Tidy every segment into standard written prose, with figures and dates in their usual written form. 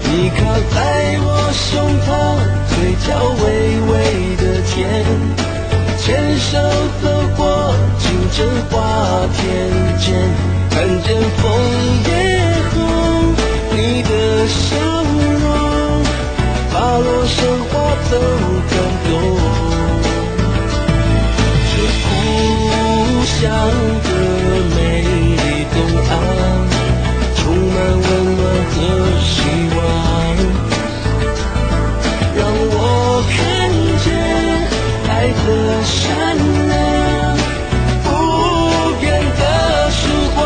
你靠在我胸膛，嘴角微微的甜，牵手走过清晨花田间，看见枫叶红，你的笑容把落生花都感动。这故乡的美丽东岸，充满温暖和希望，让我看见爱的善良，不变的曙光。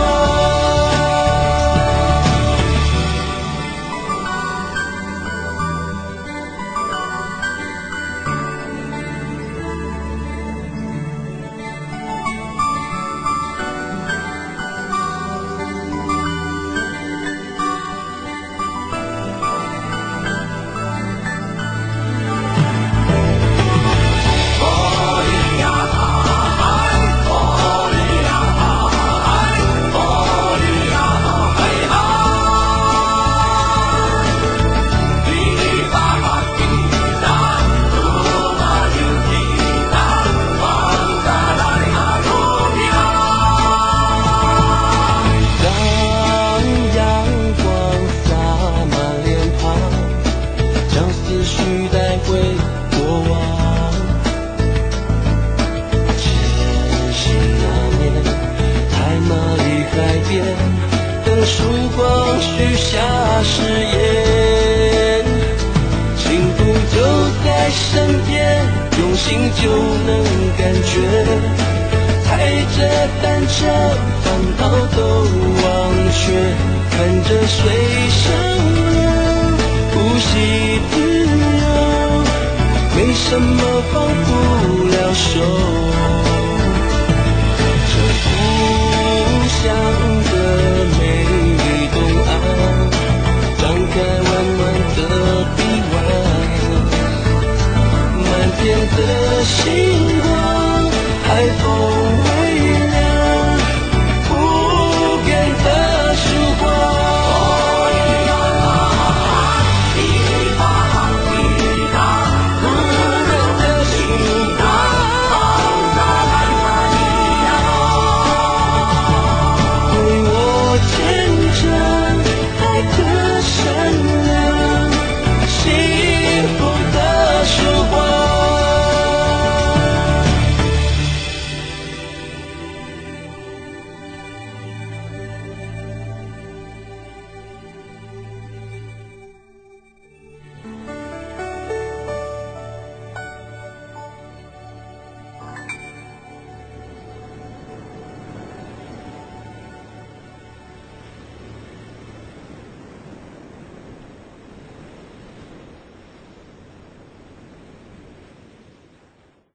等曙光许下誓言，幸福就在身边，用心就能感觉。踩着单车，烦恼都忘却，看着水上人呼吸自由，没什么放不了手。